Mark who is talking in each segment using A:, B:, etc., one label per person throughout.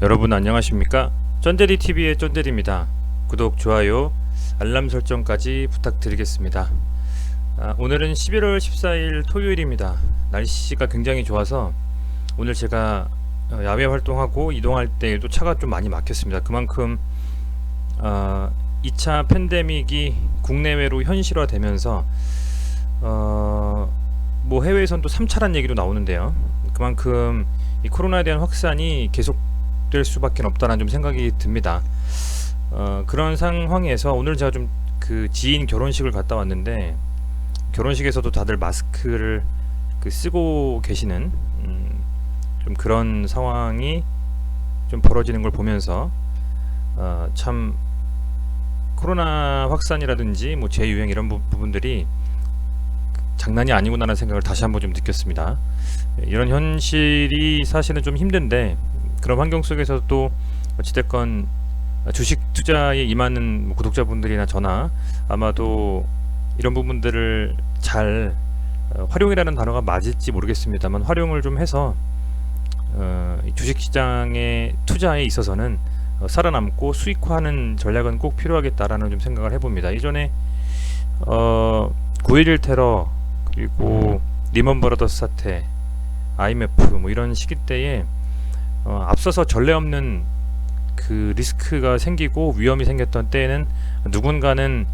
A: 여러분 안녕하십니까? 쩐데리TV의 쩐데리입니다. 구독, 좋아요, 알람 설정까지 부탁드리겠습니다. 오늘은 11월 14일 토요일입니다. 날씨가 굉장히 좋아서 오늘 제가 야외 활동하고 이동할 때에도 차가 좀 많이 막혔습니다. 그만큼 2차 팬데믹이 국내외로 현실화되면서 뭐 해외에선 또 3차란 얘기도 나오는데요. 그만큼 이 코로나에 대한 확산이 계속될 수밖에 없다는 좀 생각이 듭니다. 그런 상황에서 오늘 제가 좀 그 지인 결혼식을 갔다 왔는데 결혼식에서도 다들 마스크를 쓰고 계시는 좀 그런 상황이 좀 벌어지는 걸 보면서 참 코로나 확산이라든지 뭐 재유행 이런 부분들이 장난이 아니구나라는 생각을 다시 한번 좀 느꼈습니다. 이런 현실이 사실은 좀 힘든데 그런 환경 속에서 또 어찌됐건 주식 투자에 임하는 구독자분들이나 저나 아마도 이런 부분들을 잘 활용이라는 단어가 맞을지 모르겠습니다만 활용을 좀 해서 주식시장의 투자에 있어서는 살아남고 수익화하는 전략은 꼭 필요하겠다라는 좀 생각을 해봅니다. 이전에 9.11 테러 그리고 리먼 브라더스 사태, IMF 뭐 이런 시기 때에 앞서서 전례 없는 그 리스크가 생기고 위험이 생겼던 때에는 누군가는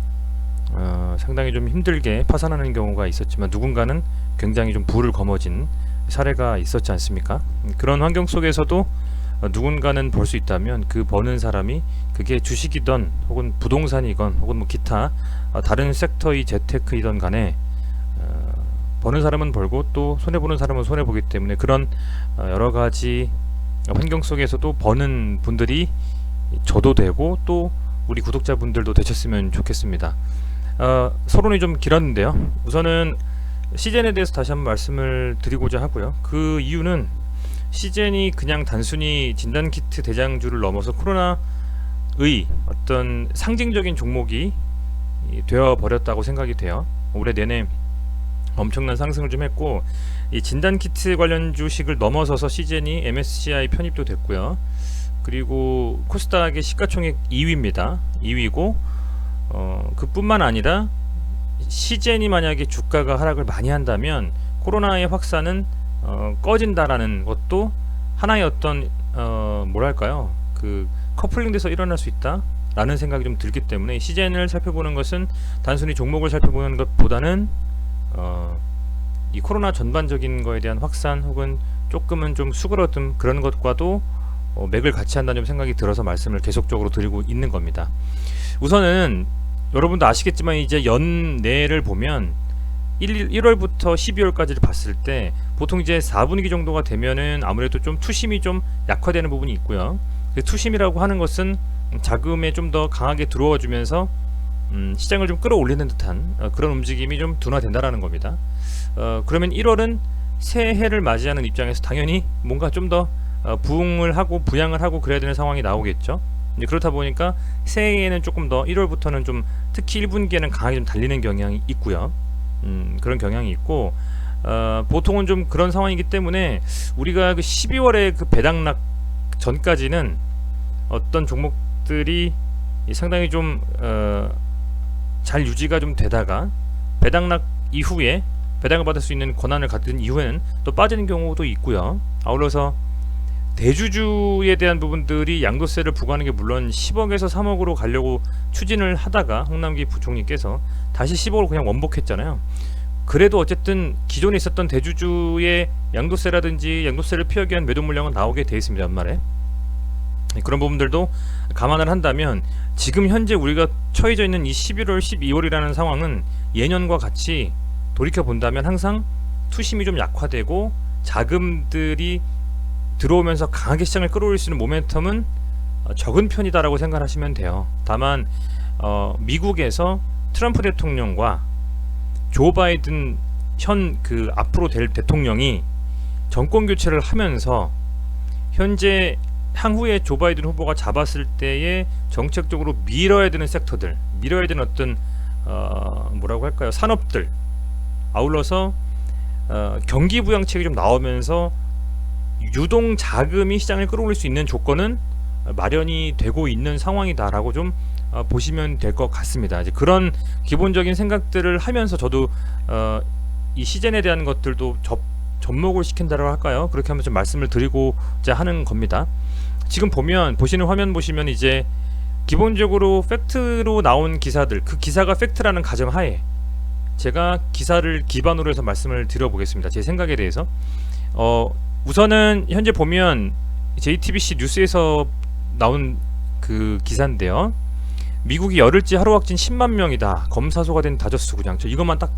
A: 상당히 좀 힘들게 파산하는 경우가 있었지만 누군가는 굉장히 좀 부를 거머쥔 사례가 있었지 않습니까? 그런 환경 속에서도 누군가는 벌 수 있다면 그 버는 사람이 그게 주식이던 혹은 부동산이건 혹은 뭐 기타 다른 섹터의 재테크이던 간에 버는 사람은 벌고 또 손해보는 사람은 손해보기 때문에 그런 여러가지 환경 속에서도 버는 분들이 저도 되고 또 우리 구독자분들도 되셨으면 좋겠습니다. 서론이 좀 길었는데요. 우선은 시젠에 대해서 다시 한번 말씀을 드리고자 하고요. 그 이유는 시젠이 그냥 단순히 진단키트 대장주를 넘어서 코로나의 어떤 상징적인 종목이 되어버렸다고 생각이 돼요. 올해 내내 엄청난 상승을 좀 했고 이 진단키트 관련 주식을 넘어서서 시젠이 MSCI 편입도 됐고요. 그리고 코스닥의 시가총액 2위입니다. 2위고 그뿐만 아니라 시젠이 만약에 주가가 하락을 많이 한다면 코로나의 확산은 꺼진다라는 것도 하나의 어떤 뭐랄까요 그 커플링돼서 일어날 수 있다 라는 생각이 좀 들기 때문에 시젠을 살펴보는 것은 단순히 종목을 살펴보는 것보다는 이 코로나 전반적인 거에 대한 확산 혹은 조금은 좀 수그러듦 그런 것과도 맥을 같이 한다는 생각이 들어서 말씀을 계속적으로 드리고 있는 겁니다. 우선은 여러분도 아시겠지만 이제 연내를 보면 1월부터 12월까지를 봤을 때 보통 이제 4분기 정도가 되면은 아무래도 좀 투심이 좀 약화되는 부분이 있고요. 그 투심이라고 하는 것은 자금에 좀 더 강하게 들어와 주면서 시장을 좀 끌어올리는 듯한 그런 움직임이 좀 둔화된다라는 겁니다. 그러면 1월은 새해를 맞이하는 입장에서 당연히 뭔가 좀 더 부응을 하고 부양을 하고 그래야 되는 상황이 나오겠죠. 그렇다 보니까 새해에는 조금 더 1월부터는 좀 특히 1분기에는 강하게 좀 달리는 경향이 있고요. 그런 경향이 있고 보통은 좀 그런 상황이기 때문에 우리가 그 12월에 그 배당락 전까지는 어떤 종목들이 상당히 좀 잘 유지가 좀 되다가 배당락 이후에 배당을 받을 수 있는 권한을 갖은 이후에는 또 빠지는 경우도 있고요. 아울러서 대주주에 대한 부분들이 양도세를 부과하는 게 물론 10억에서 3억으로 가려고 추진을 하다가 홍남기 부총리께서 다시 10억으로 그냥 원복했잖아요. 그래도 어쨌든 기존에 있었던 대주주의 양도세라든지 양도세를 피하기 위한 매도 물량은 나오게 돼 있습니다. 연말에 그런 부분들도 감안을 한다면 지금 현재 우리가 처해져 있는 이 11월 12월이라는 상황은 예년과 같이 돌이켜 본다면 항상 투심이 좀 약화되고 자금들이 들어오면서 강하게 시장을 끌어올릴 수 있는 모멘텀은 적은 편이다라고 생각하시면 돼요. 다만 미국에서 트럼프 대통령과 조 바이든 현 그 앞으로 될 대통령이 정권 교체를 하면서 현재 향후에 조 바이든 후보가 잡았을 때에 정책적으로 밀어야 되는 섹터들, 밀어야 되는 어떤 뭐라고 할까요? 산업들, 아울러서 경기 부양책이 좀 나오면서 유동 자금이 시장을 끌어올릴 수 있는 조건은 마련이 되고 있는 상황이다라고 좀 보시면 될 것 같습니다. 이제 그런 기본적인 생각들을 하면서 저도 이 시젠에 대한 것들도 접목을 시킨다고 할까요? 그렇게 하면서 좀 말씀을 드리고자 하는 겁니다. 지금 보시는 화면 보시면 이제 기본적으로 팩트로 나온 기사들, 그 기사가 팩트라는 가정하에 제가 기사를 기반으로 해서 말씀을 드려보겠습니다. 제 생각에 대해서. 우선은 현재 보면 JTBC 뉴스에서 나온 그 기사인데요. 미국이 열흘째 하루 확진 10만 명이다. 검사소가 된 다저스 구장. 저 이것만 딱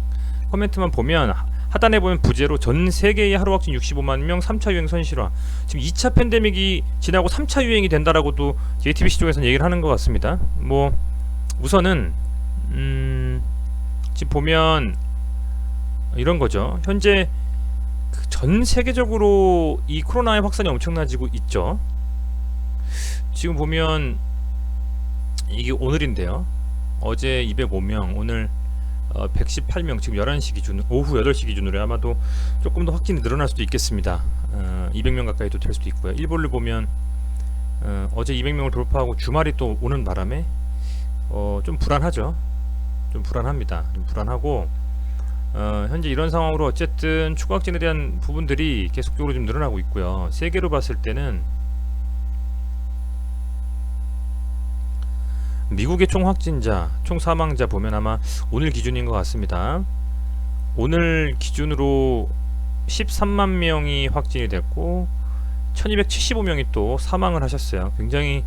A: 코멘트만 보면 하단에 보면 부제로 전 세계의 하루 확진 65만 명 3차 유행 선실화. 지금 2차 팬데믹이 지나고 3차 유행이 된다라고도 JTBC 쪽에서는 얘기를 하는 것 같습니다. 뭐 우선은 지금 보면 이런 거죠. 현재 전 세계적으로 이 코로나의 확산이 엄청나지고 있죠. 지금 보면 이게 오늘인데요. 어제 205명, 오늘 118명, 지금 11시 기준, 오후 8시 기준으로 아마도 조금 더 확진이 늘어날 수도 있겠습니다. 200명 가까이도 될 수도 있고요. 일본을 보면 어제 200명을 돌파하고 주말이 또 오는 바람에 좀 불안하죠. 좀 불안합니다. 좀 불안하고 현재 이런 상황으로 어쨌든 추가 확진에 대한 부분들이 계속적으로 좀 늘어나고 있고요. 세계로 봤을 때는 미국의 총 확진자, 총 사망자 보면 아마 오늘 기준인 것 같습니다. 오늘 기준으로 13만 명이 확진이 됐고 1275명이 또 사망을 하셨어요. 굉장히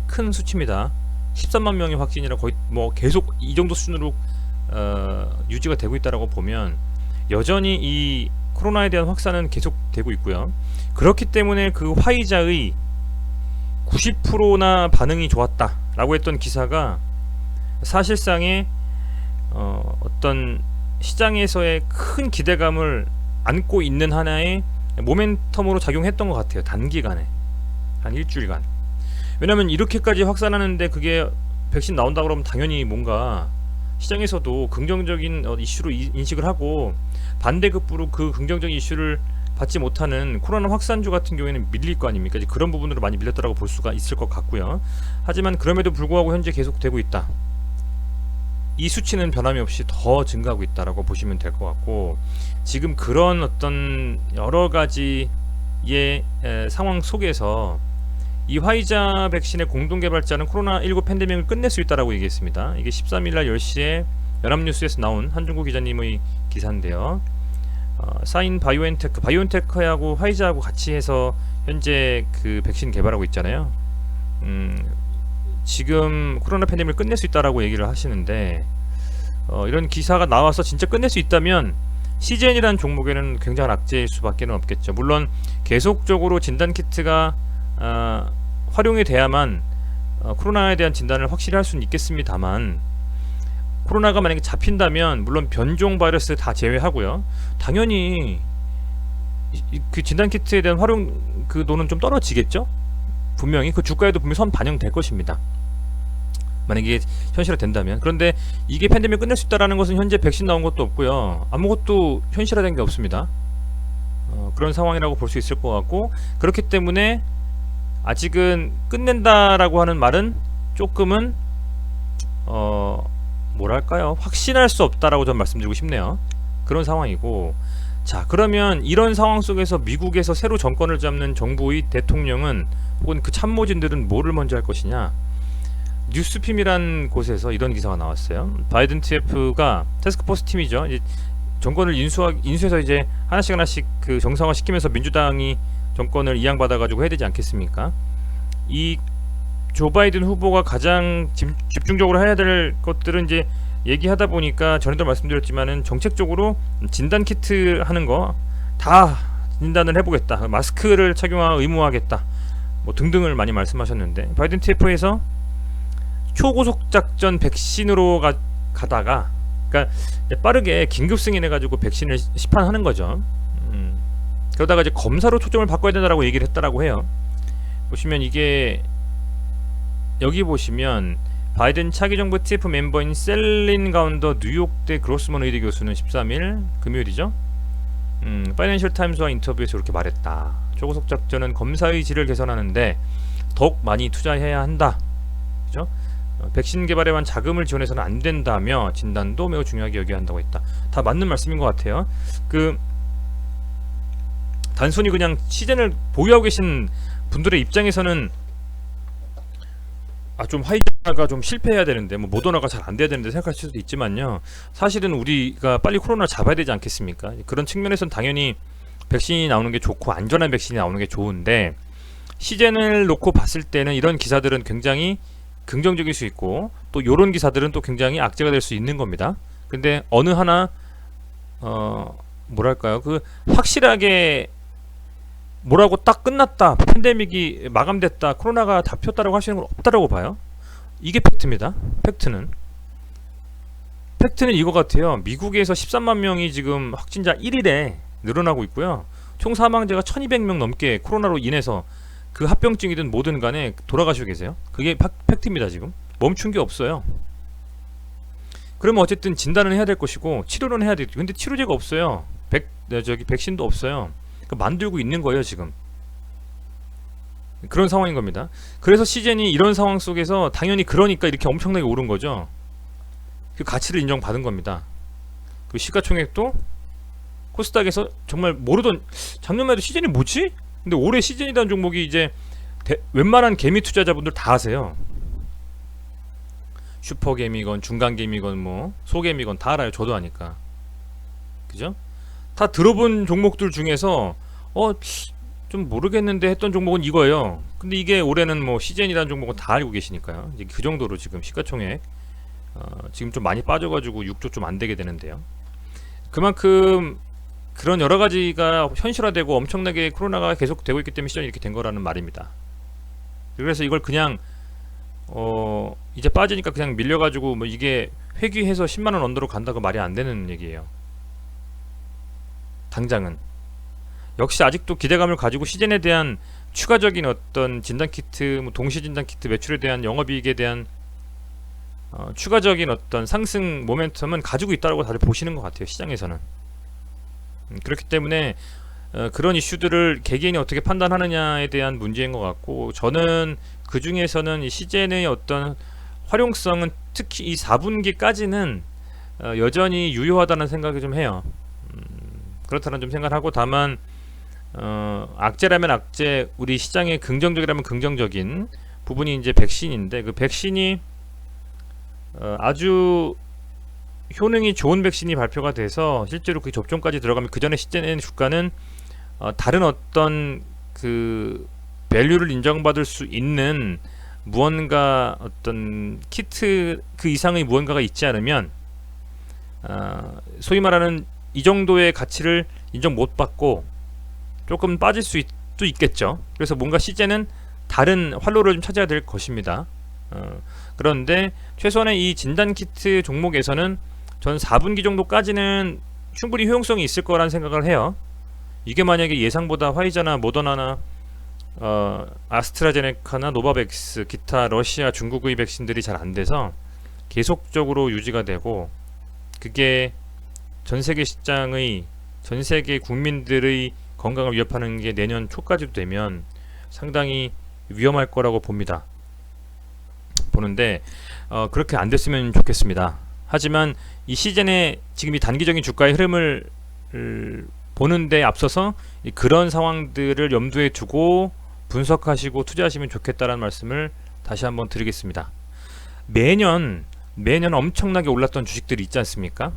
A: 큰 수치입니다. 13만 명이 확진이라 거의 뭐 계속 이 정도 수준으로 유지가 되고 있다라고 보면 여전히 이 코로나에 대한 확산은 계속되고 있고요. 그렇기 때문에 그 화이자의 90%나 반응이 좋았다라고 했던 기사가 사실상의 어떤 시장에서의 큰 기대감을 안고 있는 하나의 모멘텀으로 작용했던 것 같아요. 단기간에 한 일주일간. 왜냐면 이렇게까지 확산하는데 그게 백신 나온다 그러면 당연히 뭔가 시장에서도 긍정적인 이슈로 인식을 하고 반대급부로 그 긍정적인 이슈를 받지 못하는 코로나 확산주 같은 경우에는 밀릴 거 아닙니까? 이제 그런 부분으로 많이 밀렸다고 볼 수가 있을 것 같고요. 하지만 그럼에도 불구하고 현재 계속되고 있다. 이 수치는 변함이 없이 더 증가하고 있다라고 보시면 될 것 같고, 지금 그런 어떤 여러 가지의 상황 속에서 이 화이자 백신의 공동 개발자는 코로나19 팬데믹을 끝낼 수 있다라고 얘기했습니다. 이게 13일날 10시에 연합뉴스에서 나온 한중구 기자님의 기사인데요. 사인 바이오엔테크하고 화이자하고 같이 해서 현재 그 백신 개발하고 있잖아요. 지금 코로나 팬데믹을 끝낼 수 있다라고 얘기를 하시는데, 이런 기사가 나와서 진짜 끝낼 수 있다면 시젠이라는 종목에는 굉장한 악재일 수밖에 없겠죠. 물론 계속적으로 진단키트가 활용이 돼야만 코로나에 대한 진단을 확실히 할 수는 있겠습니다만, 코로나가 만약에 잡힌다면 물론 변종 바이러스 다 제외하고요, 당연히 그 진단키트에 대한 활용 그 돈은 좀 떨어지겠죠. 분명히 그 주가에도 분명히 선 반영될 것입니다, 만약에 현실화된다면. 그런데 이게 팬데믹 끝낼 수 있다는 것은 현재 백신 나온 것도 없고요, 아무것도 현실화된 게 없습니다. 그런 상황이라고 볼 수 있을 것 같고, 그렇기 때문에 아직은 끝낸다라고 하는 말은 조금은 뭐랄까요, 확신할 수 없다라고 좀 말씀드리고 싶네요. 그런 상황이고, 자, 그러면 이런 상황 속에서 미국에서 새로 정권을 잡는 정부의 대통령은 혹은 그 참모진들은 뭐를 먼저 할 것이냐. 뉴스핌이란 곳에서 이런 기사가 나왔어요. 바이든 TF가 태스크포스 팀이죠. 이제 정권을 인수해서 이제 하나씩 그 정상화 시키면서 민주당이 정권을 이양받아가지고 해야 되지 않겠습니까? 이 조 바이든 후보가 가장 집중적으로 해야 될 것들은 이제 얘기하다 보니까 전에도 말씀드렸지만은 정책적으로 진단키트 하는 거 다 진단을 해보겠다, 마스크를 의무화하겠다, 뭐 등등을 많이 말씀하셨는데, 바이든 TF에서 초고속 작전 백신으로 가다가, 그러니까 빠르게 긴급 승인해가지고 백신을 시판하는 거죠. 그러다가 이제 검사로 초점을 바꿔야 된다라고 얘기를 했다라고 해요. 보시면 이게 여기 보시면 바이든 차기 정부 TF 멤버인 셀린 가운더 뉴욕대 그로스먼 의대 교수는 13일 금요일이죠. 파이낸셜 타임스와 인터뷰에서 이렇게 말했다. 초고속 작전은 검사의 질을 개선하는데 더욱 많이 투자해야 한다. 그죠? 백신 개발에만 자금을 지원해서는 안 된다며 진단도 매우 중요하게 여겨야 한다고 했다. 다 맞는 말씀인 것 같아요. 단순히 그냥 시즌을 보유하고 계신 분들의 입장에서는 좀 화이자가 좀 실패해야 되는데 뭐 모더나가 잘 안 돼야 되는데 생각하실 수도 있지만요. 사실은 우리가 빨리 코로나를 잡아야 되지 않겠습니까? 그런 측면에서는 당연히 백신이 나오는 게 좋고 안전한 백신이 나오는 게 좋은데 시즌을 놓고 봤을 때는 이런 기사들은 굉장히 긍정적일 수 있고 또 요런 기사들은 또 굉장히 악재가 될 수 있는 겁니다. 근데 어느 하나 뭐랄까요? 확실하게 뭐라고 딱 끝났다, 팬데믹이 마감됐다, 코로나가 다 폈다라고 하시는 건 없다라고 봐요. 이게 팩트입니다. 팩트는 이거 같아요. 미국에서 13만 명이 지금 확진자 1일에 늘어나고 있고요. 총 사망자가 1200명 넘게 코로나로 인해서 그 합병증이든 뭐든 간에 돌아가시고 계세요. 그게 팩트입니다. 지금 멈춘 게 없어요. 그러면 어쨌든 진단은 해야 될 것이고 치료는 해야 되죠. 근데 치료제가 없어요. 백신도 없어요. 만들고 있는 거예요 지금. 그런 상황인 겁니다. 그래서 시즌이 이런 상황 속에서 당연히 그러니까 이렇게 엄청나게 오른 거죠. 그 가치를 인정받은 겁니다. 그 시가총액도 코스닥에서 정말 모르던, 작년에도 시즌이 뭐지? 근데 올해 시즌이라는 종목이 이제 웬만한 개미 투자자분들 다 아세요. 슈퍼개미건 중간개미건 뭐 소개미건 다 알아요. 저도 아니까. 그죠? 다 들어본 종목들 중에서 좀 모르겠는데 했던 종목은 이거예요. 근데 이게 올해는 뭐 시즌이라는 종목은 다 알고 계시니까요. 이제 그 정도로 지금 시가총액 지금 좀 많이 빠져가지고 6조 좀 안 되게 되는데요. 그만큼 그런 여러 가지가 현실화되고 엄청나게 코로나가 계속 되고 있기 때문에 시즌이 이렇게 된 거라는 말입니다. 그래서 이걸 그냥 이제 빠지니까 그냥 밀려가지고 뭐 이게 회귀해서 10만원 언더로 간다고 말이 안 되는 얘기예요. 당장은. 역시 아직도 기대감을 가지고 시즌에 대한 추가적인 어떤 진단키트, 뭐 동시 진단키트 매출에 대한 영업이익에 대한 추가적인 어떤 상승 모멘텀은 가지고 있다고 다들 보시는 것 같아요. 시장에서는. 그렇기 때문에 그런 이슈들을 개개인이 어떻게 판단하느냐에 대한 문제인 것 같고, 저는 그 중에서는 이 시즌의 어떤 활용성은 특히 이 4분기까지는 여전히 유효하다는 생각이 좀 해요. 그렇다는 좀 생각하고, 다만 악재라면 악재, 우리 시장에 긍정적이라면 긍정적인 부분이 이제 백신인데, 그 백신이 아주 효능이 좋은 백신이 발표가 돼서 실제로 그 접종까지 들어가면 그 전에 시즌의 주가는 다른 어떤 그 밸류를 인정받을 수 있는 무언가 어떤 키트 그 이상의 무언가가 있지 않으면 소위 말하는 이 정도의 가치를 인정 못 받고 조금 빠질 수도 있겠죠. 그래서 뭔가 시즌은 다른 활로를 좀 찾아야 될 것입니다. 그런데 최소한의 이 진단키트 종목에서는 전 4분기 정도까지는 충분히 효용성이 있을 거라는 생각을 해요. 이게 만약에 예상보다 화이자나 모더나나 아스트라제네카나 노바백스, 기타 러시아, 중국의 백신들이 잘 안 돼서 계속적으로 유지가 되고, 그게 전세계 시장의, 전세계 국민들의 건강을 위협하는 게 내년 초까지도 되면 상당히 위험할 거라고 보는데 그렇게 안 됐으면 좋겠습니다. 하지만 이 시즌에 지금 이 단기적인 주가의 흐름을 보는데 앞서서 그런 상황들을 염두에 두고 분석하시고 투자하시면 좋겠다라는 말씀을 다시 한번 드리겠습니다. 매년 엄청나게 올랐던 주식들이 있지 않습니까?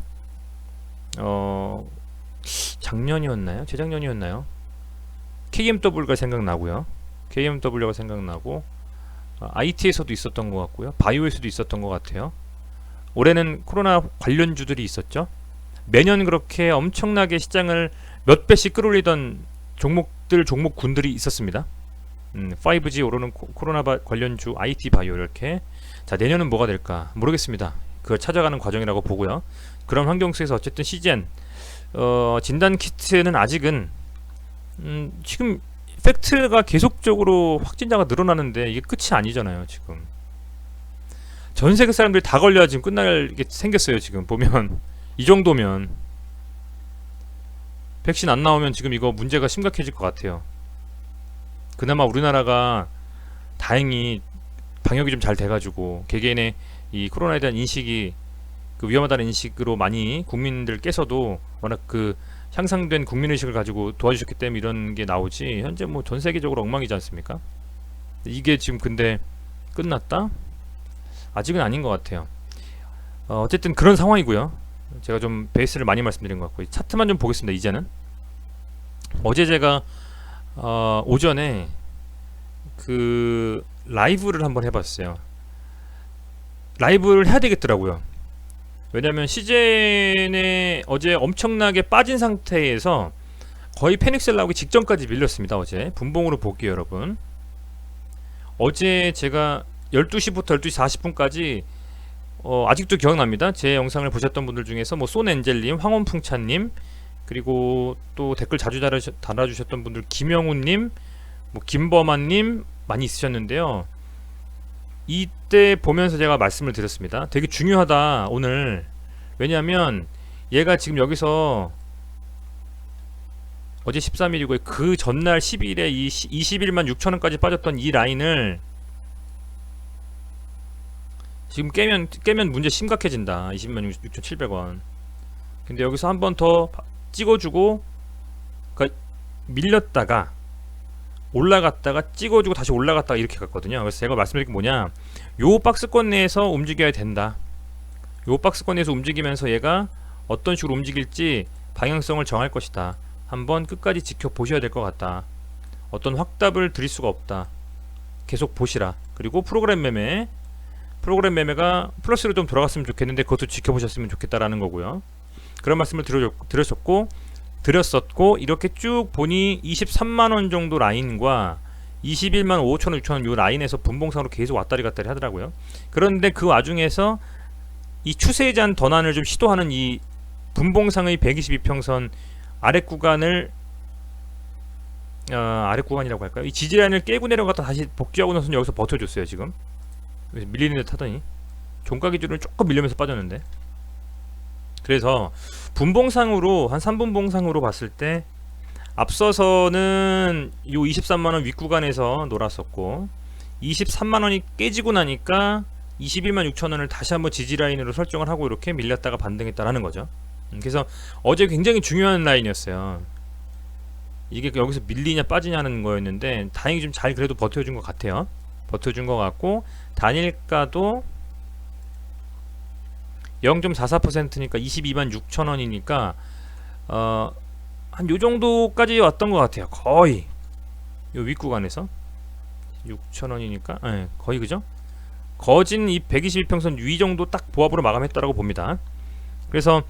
A: 작년이었나요? 재작년이었나요? KMW가 생각나고요. KMW가 생각나고 IT에서도 있었던 것 같고요. 바이오에서도 있었던 것 같아요. 올해는 코로나 관련주들이 있었죠. 매년 그렇게 엄청나게 시장을 몇 배씩 끌어올리던 종목군들이 있었습니다. 5G 오르는 코로나 관련주, IT 바이오 이렇게. 자, 내년은 뭐가 될까 모르겠습니다. 그걸 찾아가는 과정이라고 보고요. 그런 환경 속에서 어쨌든 시즌 진단 키트는 아직은 지금 팩트가 계속적으로 확진자가 늘어나는데 이게 끝이 아니잖아요. 지금 전 세계 사람들이 다 걸려야 지금 끝나게 생겼어요. 지금 보면 이 정도면 백신 안 나오면 지금 이거 문제가 심각해질 것 같아요. 그나마 우리나라가 다행히 방역이 좀 잘 돼가지고 개개인의 이 코로나에 대한 인식이 그 위험하다는 인식으로 많이 국민들께서도 워낙 그 향상된 국민의식을 가지고 도와주셨기 때문에 이런 게 나오지, 현재 뭐 전 세계적으로 엉망이지 않습니까? 이게 지금 근데 끝났다? 아직은 아닌 것 같아요. 어쨌든 그런 상황이고요. 제가 좀 베이스를 많이 말씀드린 것 같고 차트만 좀 보겠습니다. 이제는 어제 제가 오전에 그 라이브를 한번 해봤어요. 라이브를 해야 되겠더라고요. 왜냐면 시젠에 어제 엄청나게 빠진 상태에서 거의 패닉셀 나오기 직전까지 밀렸습니다. 어제 분봉으로 볼게요, 여러분. 어제 제가 12시부터 12시 40분까지 아직도 기억납니다. 제 영상을 보셨던 분들 중에서 뭐 손엔젤님, 황원풍차님, 그리고 또 댓글 자주 달아주셨던 분들 김영훈님, 뭐 김범아님 많이 있으셨는데요. 이때 보면서 제가 말씀을 드렸습니다. 되게 중요하다 오늘. 왜냐하면 얘가 지금 여기서 어제 13일이고 그 전날 10일에 이 21만 6천원까지 빠졌던 이 라인을 지금 깨면 문제 심각해진다. 20만 6,700원. 근데 여기서 한 번 더 찍어주고, 그러니까 밀렸다가 올라갔다가 찍어주고 다시 올라갔다가 이렇게 갔거든요. 그래서 제가 말씀드린 게 뭐냐, 요 박스권 내에서 움직여야 된다. 요 박스권 내에서 움직이면서 얘가 어떤 식으로 움직일지 방향성을 정할 것이다. 한번 끝까지 지켜보셔야 될 것 같다. 어떤 확답을 드릴 수가 없다. 계속 보시라. 그리고 프로그램 매매가 플러스로 좀 돌아갔으면 좋겠는데 그것도 지켜보셨으면 좋겠다라는 거고요. 그런 말씀을 드렸었고 이렇게 쭉 보니 23만원 정도 라인과 21만 5천원 6천원 요 라인에서 분봉상으로 계속 왔다리 갔다리 하더라고요. 그런데 그 와중에서 이 추세에 대한 전환을 좀 시도하는 이 분봉상의 122평선 아랫 구간을 아랫 구간이라고 할까요? 이 지지라인을 깨고 내려갔다 다시 복귀하고 나서 여기서 버텨줬어요. 지금 밀리는 듯 하더니 종가 기준으로 조금 밀리면서 빠졌는데, 그래서 분봉상으로 한 3분봉상으로 봤을 때 앞서서는 요 23만원 윗구간에서 놀았었고 23만원이 깨지고 나니까 21만 6천원을 다시 한번 지지라인으로 설정을 하고 이렇게 밀렸다가 반등했다라는 거죠. 그래서 어제 굉장히 중요한 라인이었어요. 이게 여기서 밀리냐 빠지냐는 거였는데 다행히 좀 잘 그래도 버텨준 것 같아요. 버텨준 것 같고 단일가도 0.44%니까 22만 6천원이니까 한 요정도까지 왔던 것 같아요. 거의 요 윗구간에서 6천원이니까 네, 거의 그죠? 거진 이 122평선 위 정도 딱 보합으로 마감했다라고 봅니다. 그래서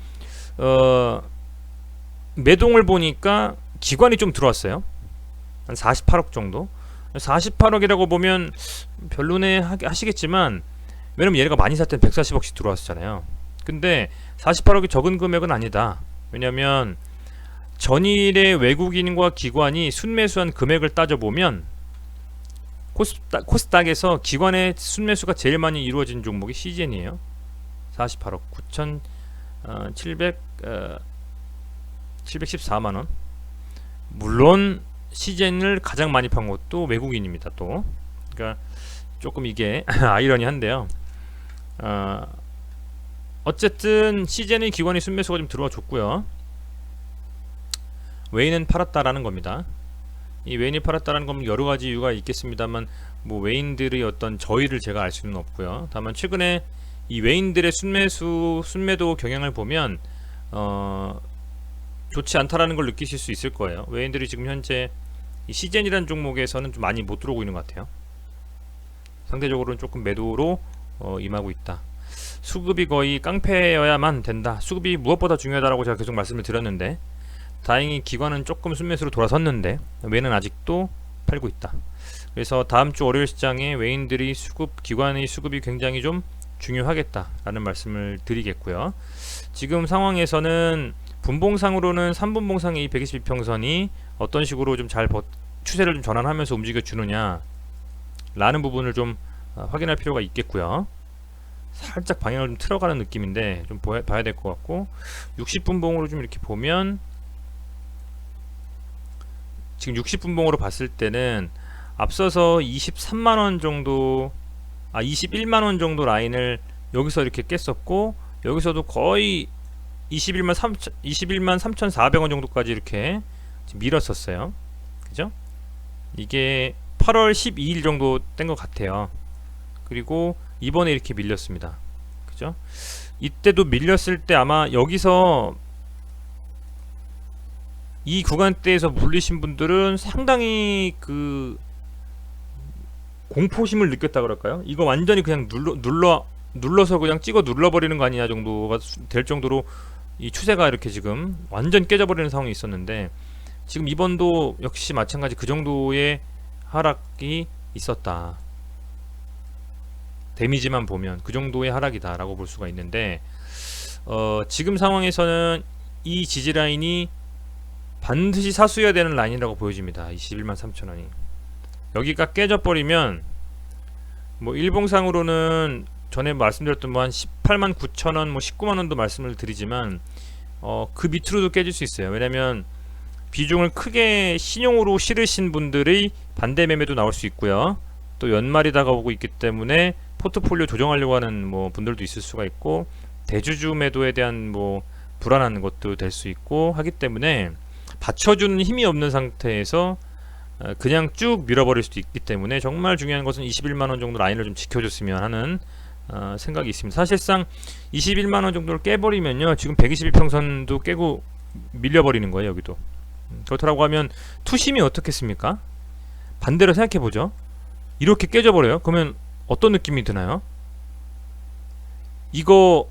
A: 매동을 보니까 기관이 좀 들어왔어요. 한 48억 정도. 48억이라고 보면 별로네 하시겠지만, 왜냐면 얘가 많이 살 땐 140억씩 들어왔었잖아요. 근데 48억이 적은 금액은 아니다. 왜냐면 전일의 외국인과 기관이 순매수한 금액을 따져보면 코스닥에서 기관의 순매수가 제일 많이 이루어진 종목이 CGN이에요. 48억 9,714만원. 물론 CGN을 가장 많이 판 것도 외국인입니다. 또 그러니까 조금 이게 아이러니한데요. 어쨌든 CGN의 기관의 순매수가 좀 들어와 줬고요. 외인은 팔았다라는 겁니다. 이 외인이 팔았다라는 건 여러 가지 이유가 있겠습니다만, 뭐 외인들의 어떤 저의를 제가 알 수는 없고요. 다만 최근에 이 외인들의 순매도 경향을 보면 좋지 않다라는 걸 느끼실 수 있을 거예요. 외인들이 지금 현재 이 CGN이라는 종목에서는 좀 많이 못 들어오고 있는 것 같아요. 상대적으로는 조금 매도로 임하고 있다. 수급이 거의 깡패여야만 된다. 수급이 무엇보다 중요하다라고 제가 계속 말씀을 드렸는데, 다행히 기관은 조금 순매수로 돌아섰는데 외인은 아직도 팔고 있다. 그래서 다음 주 월요일 시장에 외인들이 기관의 수급이 굉장히 좀 중요하겠다라는 말씀을 드리겠고요. 지금 상황에서는 분봉상으로는 3분봉상의 이 122평선이 어떤 식으로 좀 잘 추세를 좀 전환하면서 움직여 주느냐 라는 부분을 좀 확인할 필요가 있겠고요. 살짝 방향을 좀 틀어가는 느낌인데 좀 봐야 될 것 같고, 60분봉으로 좀 이렇게 보면 지금 60분봉으로 봤을 때는 앞서서 23만원 정도 21만원 정도 라인을 여기서 이렇게 깼었고, 여기서도 거의 21만 3,400원 정도까지 이렇게 밀었었어요. 그죠? 이게 8월 12일 정도 뗀 것 같아요. 그리고 이번에 이렇게 밀렸습니다. 그죠? 이때도 밀렸을 때 아마 여기서 이 구간대에서 물리신 분들은 상당히 그 공포심을 느꼈다 그럴까요? 이거 완전히 그냥 눌러서 그냥 찍어 눌러버리는 거 아니냐 정도가 될 정도로 이 추세가 이렇게 지금 완전 깨져버리는 상황이 있었는데, 지금 이번도 역시 마찬가지 그 정도의 하락이 있었다. 데미지만 보면 그 정도의 하락이다 라고 볼 수가 있는데, 지금 상황에서는 이 지지라인이 반드시 사수해야 되는 라인이라고 보여집니다. 21만 3천원이 여기가 깨져버리면 뭐 일봉상으로는 전에 말씀드렸던 뭐 한 18만 9천원 뭐 19만원도 말씀을 드리지만 그 밑으로도 깨질 수 있어요. 왜냐면 비중을 크게 신용으로 실으신 분들의 반대 매매도 나올 수 있고요. 또 연말이 다가오고 있기 때문에 포트폴리오 조정하려고 하는 뭐 분들도 있을 수가 있고, 대주주 매도에 대한 뭐 불안한 것도 될 수 있고 하기 때문에 받쳐주는 힘이 없는 상태에서 그냥 쭉 밀어버릴 수도 있기 때문에 정말 중요한 것은 21만원 정도 라인을 좀 지켜줬으면 하는 생각이 있습니다. 사실상 21만원 정도를 깨버리면요, 지금 121평선도 깨고 밀려버리는 거예요. 여기도 그렇다고 하면 투심이 어떻겠습니까? 반대로 생각해보죠. 이렇게 깨져버려요. 그러면 어떤 느낌이 드나요? 이거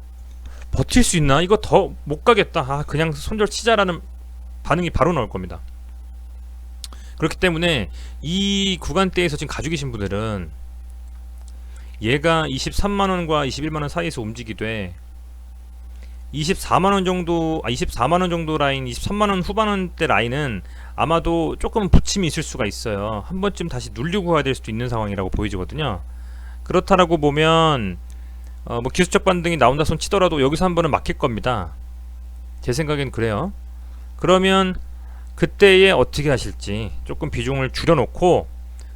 A: 버틸 수 있나? 이거 더 못 가겠다. 그냥 손절 치자라는 반응이 바로 나올 겁니다. 그렇기 때문에 이 구간대에서 지금 가지고 계신 분들은 얘가 23만원과 21만원 사이에서 움직이되 24만원 정도 라인, 23만원 후반원대 라인은 아마도 조금 부침이 있을 수가 있어요. 한 번쯤 다시 눌리고 가야 될 수도 있는 상황이라고 보이거든요. 그렇다라고 보면 뭐 기술적 반등이 나온다 손 치더라도 여기서 한 번은 막힐 겁니다. 제 생각엔 그래요. 그러면 그때에 어떻게 하실지 조금 비중을 줄여놓고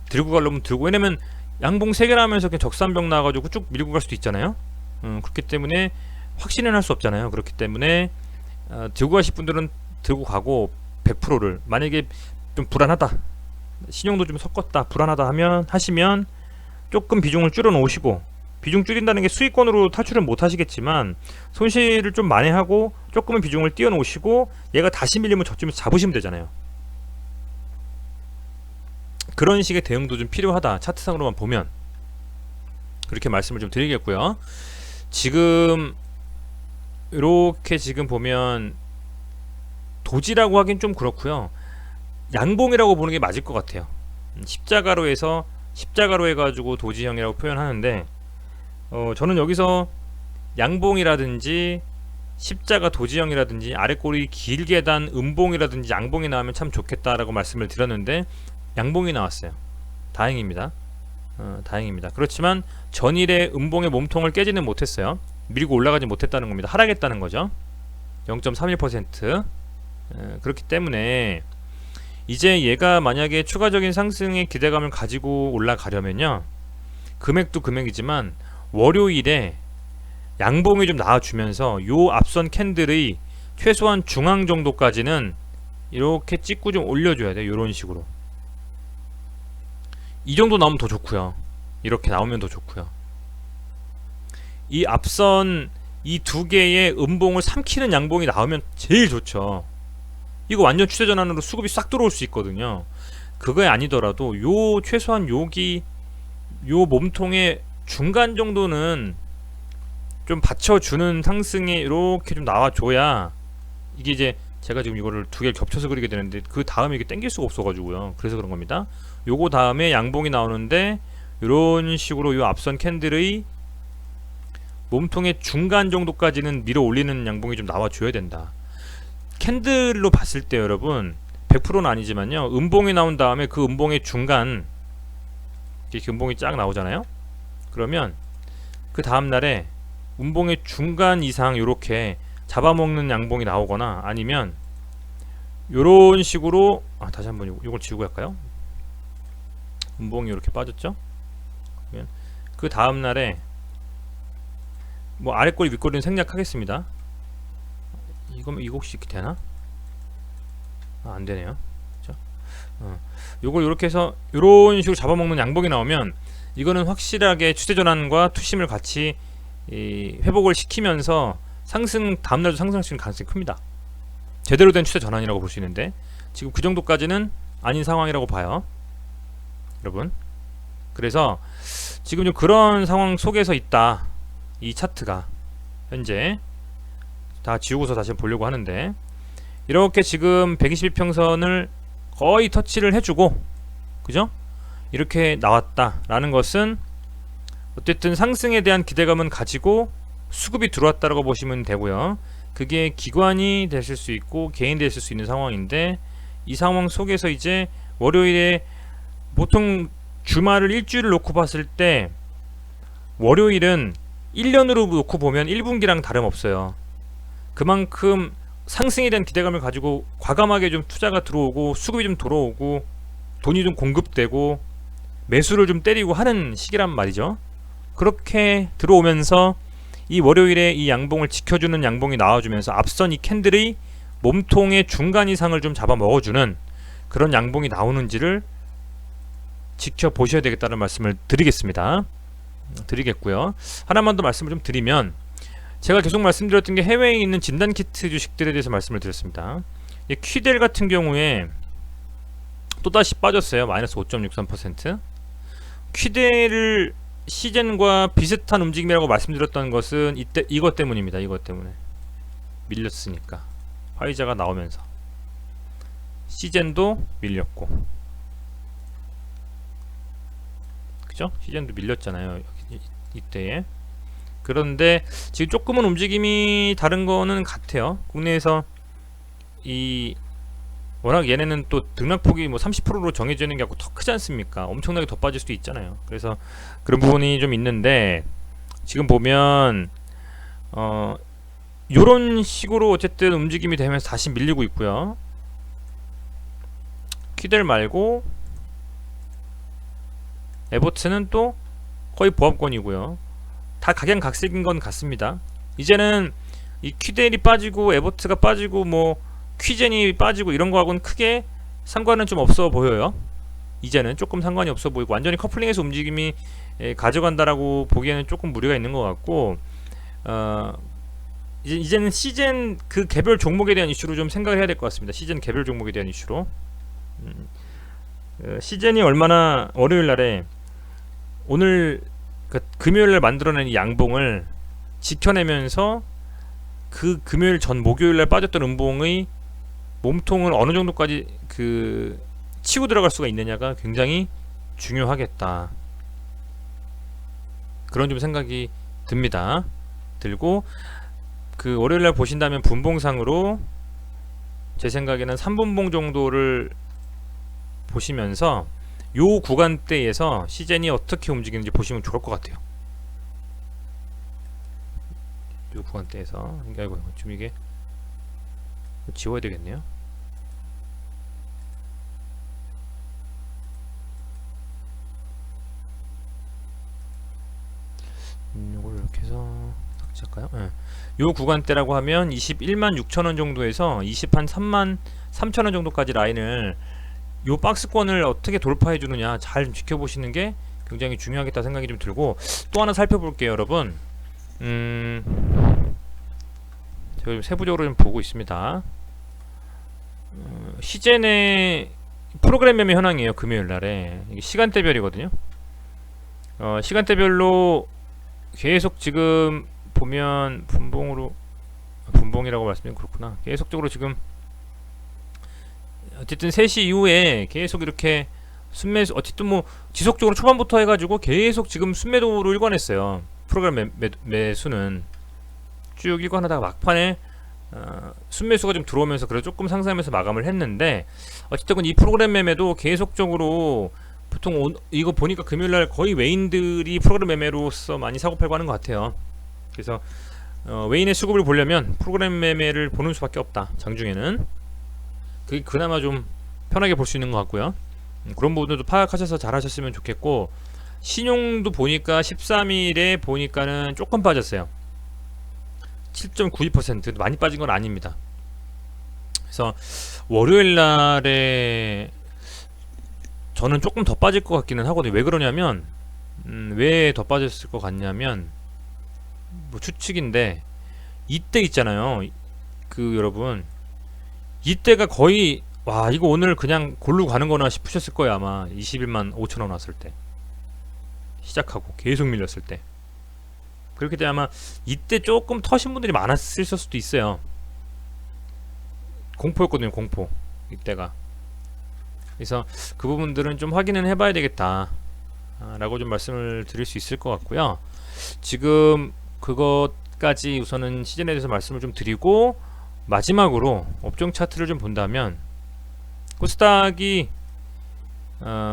A: 들고 가려면 들고, 왜냐면 양봉 3개를 하면서 그냥 적산병 나와가지고 쭉 밀고 갈 수도 있잖아요. 그렇기 때문에 확신은 할 수 없잖아요. 그렇기 때문에 들고 가실 분들은 들고 가고, 100%를 만약에 좀 불안하다, 신용도 좀 섞었다, 불안하다 하시면 조금 비중을 줄여 놓으시고, 비중 줄인다는 게 수익권으로 탈출은 못 하시겠지만 손실을 좀 만회하고 조금은 비중을 띄워 놓으시고, 얘가 다시 밀리면 저쯤에서 잡으시면 되잖아요. 그런 식의 대응도 좀 필요하다, 차트상으로만 보면. 그렇게 말씀을 좀 드리겠고요. 지금 이렇게 지금 보면 도지라고 하긴 좀 그렇고요. 양봉이라고 보는 게 맞을 것 같아요. 십자가로 해가지고 도지형이라고 표현하는데, 저는 여기서 양봉이라든지 십자가 도지형이라든지 아랫꼬리 길게 단 음봉이라든지 양봉이 나오면 참 좋겠다라고 말씀을 드렸는데 양봉이 나왔어요. 다행입니다. 다행입니다. 그렇지만 전일의 음봉의 몸통을 깨지는 못했어요. 밀고 올라가지 못했다는 겁니다. 하락했다는 거죠. 0.31%. 그렇기 때문에 이제 얘가 만약에 추가적인 상승의 기대감을 가지고 올라가려면요, 금액도 금액이지만 월요일에 양봉이 좀 나와주면서 요 앞선 캔들의 최소한 중앙 정도까지는 이렇게 찍고 좀 올려줘야 돼요. 요런 식으로 이 정도 나오면 더 좋고요. 이렇게 나오면 더 좋고요. 이 앞선 이 두 개의 음봉을 삼키는 양봉이 나오면 제일 좋죠. 이거 완전 추세 전환으로 수급이 싹 들어올 수 있거든요. 그거에 아니더라도 요 최소한 여기 요 몸통의 중간 정도는 좀 받쳐주는 상승에 이렇게 좀 나와줘야, 이게 이제 제가 지금 이거를 두 개를 겹쳐서 그리게 되는데 그 다음에 이게 땡길 수가 없어가지고요. 그래서 그런 겁니다. 요거 다음에 양봉이 나오는데 이런 식으로 요 앞선 캔들의 몸통의 중간 정도까지는 밀어 올리는 양봉이 좀 나와줘야 된다. 캔들로 봤을 때 여러분 100%는 아니지만요, 음봉이 나온 다음에 그 음봉의 중간, 이렇게 음봉이 쫙 나오잖아요. 그러면 그 다음날에 음봉의 중간 이상 이렇게 잡아먹는 양봉이 나오거나, 아니면 요런 식으로 다시 한번 이걸 지우고 할까요? 음봉이 이렇게 빠졌죠. 그 다음 날에 뭐 아래꼬리 윗꼬리는 생략하겠습니다. 이거 혹시 되나? 안 되네요. 그렇죠? 요걸 이렇게 해서 이런 식으로 잡아먹는 양봉이 나오면 이거는 확실하게 추세 전환과 투심을 같이 회복을 시키면서 다음날도 상승할 수 있는 가능성이 큽니다. 제대로 된 추세 전환이라고 볼 수 있는데 지금 그 정도까지는 아닌 상황이라고 봐요, 여러분. 그래서 지금 좀 그런 상황 속에서 있다, 이 차트가. 현재 다 지우고서 다시 보려고 하는데, 이렇게 지금 121평선을 거의 터치를 해주고, 그죠? 이렇게 나왔다라는 것은 어쨌든 상승에 대한 기대감은 가지고 수급이 들어왔다라고 보시면 되고요. 그게 기관이 되실 수 있고 개인 되실 수 있는 상황인데, 이 상황 속에서 이제 월요일에 보통 주말을 일주일을 놓고 봤을 때 월요일은 1년으로 놓고 보면 1분기랑 다름없어요. 그만큼 상승에 대한 기대감을 가지고 과감하게 좀 투자가 들어오고 수급이 좀 들어오고 돈이 좀 공급되고 매수를 좀 때리고 하는 시기란 말이죠. 그렇게 들어오면서 이 월요일에 이 양봉을 지켜주는 양봉이 나와주면서 앞선 이 캔들의 몸통의 중간 이상을 좀 잡아먹어주는 그런 양봉이 나오는지를 지켜보셔야 되겠다는 말씀을 드리겠고요. 하나만 더 말씀을 좀 드리면, 제가 계속 말씀드렸던 게 해외에 있는 진단키트 주식들에 대해서 말씀을 드렸습니다. 퀴델 같은 경우에 또다시 빠졌어요. 마이너스 5.63%. 퀴델을 시젠과 비슷한 움직임이라고 말씀드렸던 것은 이것 때문입니다. 이것 때문에 밀렸으니까. 화이자가 나오면서 시젠도 밀렸고, 그죠? 시젠도 밀렸잖아요, 이때에. 그런데 지금 조금은 움직임이 다른 거는 같아요. 국내에서 워낙 얘네는 또 등락폭이 뭐 30%로 정해져 있는 게 아니고 더 크지 않습니까? 엄청나게 더 빠질 수도 있잖아요. 그래서 그런 부분이 좀 있는데, 지금 보면 요런 식으로 어쨌든 움직임이 되면서 다시 밀리고 있고요. 퀴델 말고 에버트는 또 거의 보합권이고요. 다 각양각색인 건 같습니다. 이제는 이 퀴델이 빠지고 에버트가 빠지고 뭐 퀴젠이 빠지고 이런 거하고는 크게 상관은 좀 없어 보여요. 이제는 조금 상관이 없어 보이고, 완전히 커플링해서 움직임이 가져간다라고 보기에는 조금 무리가 있는 것 같고, 이제는 시즌 그 개별 종목에 대한 이슈로 좀 생각을 해야 될 것 같습니다. 시즌 개별 종목에 대한 이슈로. 시즌이 얼마나 월요일날에 오늘 금요일날 만들어낸 이 양봉을 지켜내면서 그 금요일 전 목요일날 빠졌던 음봉의 몸통을 어느 정도까지 치고 들어갈 수가 있느냐가 굉장히 중요하겠다, 그런 좀 생각이 듭니다. 들고 월요일날 보신다면 분봉상으로 제 생각에는 3분봉 정도를 보시면서 요 구간대에서 시젠이 어떻게 움직이는지 보시면 좋을 것 같아요. 요 구간대에서. 아이고, 좀 이게 지워야 되겠네요. 요걸 이렇게 해서 삭제할까요? 네. 요 구간대라고 하면 21만 6천원 정도에서 23만 3천원 정도까지 라인을, 요 박스권을 어떻게 돌파해 주느냐 잘 좀 지켜보시는 게 굉장히 중요하겠다 생각이 좀 들고, 또 하나 살펴볼게요, 여러분. 제가 좀 세부적으로 좀 보고 있습니다. 시젠의 프로그램 매매 현황이에요. 금요일날에 이게 시간대별이거든요. 시간대별로 계속 지금 보면 분봉이라고 말씀드리면 그렇구나. 계속적으로 지금 어쨌든 3시 이후에 계속 이렇게 순매수, 어쨌든 뭐 지속적으로 초반부터 해가지고 계속 지금 순매도로 일관했어요. 프로그램 매수는 쭉 일관하다가 막판에 순매수가 좀 들어오면서 그래서 조금 상승하면서 마감을 했는데, 어쨌든 이 프로그램 매매도 계속적으로 보통 이거 보니까 금요일날 거의 외인들이 프로그램 매매로서 많이 사고팔고 하는 것 같아요. 그래서 외인의 수급을 보려면 프로그램 매매를 보는 수밖에 없다, 장중에는. 그게 그나마 좀 편하게 볼 수 있는 것 같고요. 그런 부분들도 파악하셔서 잘 하셨으면 좋겠고, 신용도 보니까 13일에 보니까는 조금 빠졌어요. 7.92%. 많이 빠진 건 아닙니다. 그래서 월요일 날에 저는 조금 더 빠질 것 같기는 하거든요. 왜 그러냐면 왜 더 빠졌을 것 같냐면 뭐 추측인데, 이때 있잖아요. 여러분, 이때가 거의 와 이거 오늘 그냥 골로 가는 거나 싶으셨을 거예요. 아마 21만 5천원 왔을 때, 시작하고 계속 밀렸을 때. 그렇기 때문에 아마 이때 조금 터신 분들이 많았을 수도 있어요. 공포였거든요, 공포. 이때가. 그래서 그 부분들은 좀 확인은 해봐야 되겠다 라고 좀 말씀을 드릴 수 있을 것 같고요. 지금 그것까지 우선은 시즌에 대해서 말씀을 좀 드리고, 마지막으로 업종 차트를 좀 본다면, 코스닥이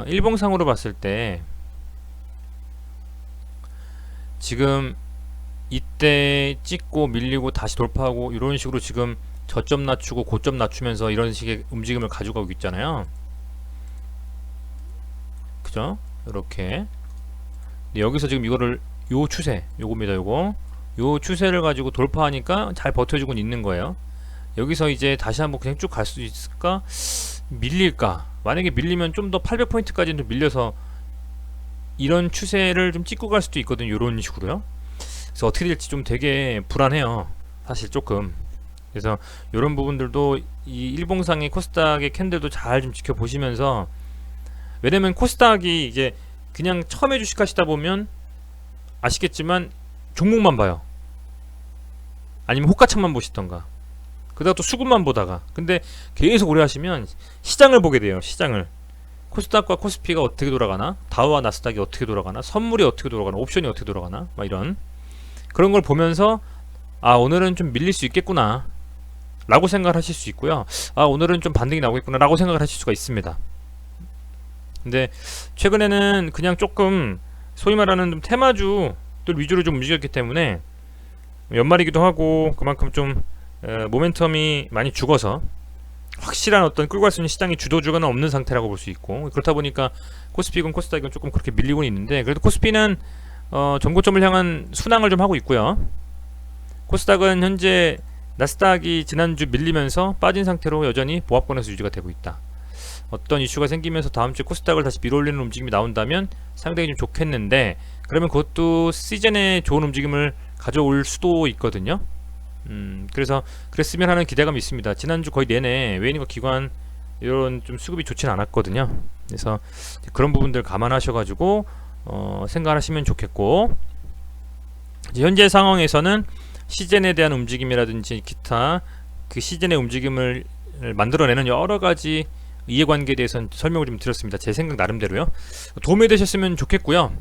A: 일봉상으로 봤을 때 지금 이때 찍고 밀리고 다시 돌파하고 이런 식으로 지금 저점 낮추고 고점 낮추면서 이런 식의 움직임을 가져가고 있잖아요. 그죠? 이렇게. 여기서 지금 이거를 요 추세, 요겁니다. 요 추세를 가지고 돌파하니까 잘 버텨주고 있는 거예요. 여기서 이제 다시 한번 그냥 쭉 갈 수 있을까? 밀릴까? 만약에 밀리면 좀 더 800포인트까지는 좀 밀려서 이런 추세를 좀 찍고 갈 수도 있거든요. 요런 식으로요. 그래서 어떻게 될지 좀 되게 불안해요. 사실 조금. 그래서 요런 부분들도 이 일봉상의 코스닥의 캔들도 잘 좀 지켜보시면서, 왜냐면 코스닥이 이제 그냥 처음에 주식하시다 보면 아시겠지만 종목만 봐요. 아니면 호가창만 보시던가, 그다가 또 수급만 보다가. 근데 계속 오래 하시면 시장을 보게 돼요. 시장을. 코스닥과 코스피가 어떻게 돌아가나, 다우와 나스닥이 어떻게 돌아가나, 선물이 어떻게 돌아가나, 옵션이 어떻게 돌아가나, 막 이런 그런 걸 보면서 아 오늘은 좀 밀릴 수 있겠구나 라고 생각을 하실 수 있고요. 아 오늘은 좀 반등이 나오겠구나 라고 생각을 하실 수가 있습니다. 근데 최근에는 그냥 조금 소위 말하는 좀 테마주들 위주로 좀 움직였기 때문에, 연말이기도 하고 그만큼 좀 모멘텀이 많이 죽어서 확실한 어떤 끌고 갈 수 있는 시장이 주도주가는 없는 상태라고 볼 수 있고, 그렇다 보니까 코스피건 코스닥은 조금 그렇게 밀리고는 있는데, 그래도 코스피는 전고점을 향한 순항을 좀 하고 있고요. 코스닥은 현재 나스닥이 지난주 밀리면서 빠진 상태로 여전히 보합권에서 유지가 되고 있다. 어떤 이슈가 생기면서 다음주에 코스닥을 다시 밀어올리는 움직임이 나온다면 상당히 좀 좋겠는데, 그러면 그것도 시즌에 좋은 움직임을 가져올 수도 있거든요. 그래서 그랬으면 하는 기대감이 있습니다. 지난주 거의 내내 외인과 기관 이런 좀 수급이 좋진 않았거든요. 그래서 그런 부분들 감안하셔가지고 생각하시면 좋겠고, 현재 상황에서는 시즌에 대한 움직임이라든지 기타 그 시즌의 움직임을 만들어내는 여러가지 이해관계에 대해서는 설명을 좀 드렸습니다. 제 생각 나름대로요. 도움이 되셨으면 좋겠고요.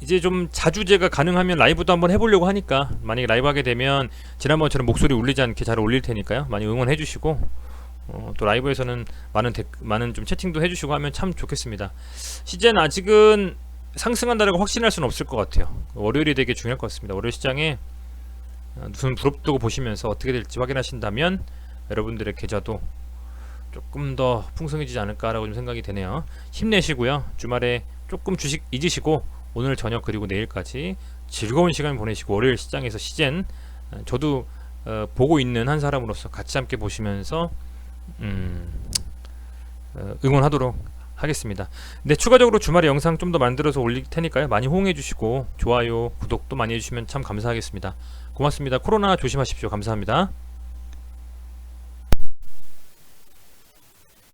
A: 이제 좀 자주제가 가능하면 라이브도 한번 해보려고 하니까, 만약에 라이브 하게 되면 지난번처럼 목소리 울리지 않게 잘 올릴 테니까요. 많이 응원해 주시고, 또 라이브에서는 많은 좀 채팅도 해주시고 하면 참 좋겠습니다. 시즌 아직은 상승한다라고 확신할 수는 없을 것 같아요. 월요일이 되게 중요할 것 같습니다. 월요일 시장에 눈 부릅뜨고 보시면서 어떻게 될지 확인하신다면 여러분들의 계좌도 조금 더 풍성해지지 않을까라고 좀 생각이 되네요. 힘내시고요. 주말에 조금 주식 잊으시고 오늘 저녁 그리고 내일까지 즐거운 시간 보내시고, 월요일 시장에서 시즌 저도 보고 있는 한 사람으로서 같이 함께 보시면서 응원하도록 하겠습니다. 네, 추가적으로 주말에 영상 좀 더 만들어서 올릴 테니까요. 많이 호응해 주시고 좋아요, 구독도 많이 해주시면 참 감사하겠습니다. 고맙습니다. 코로나 조심하십시오. 감사합니다.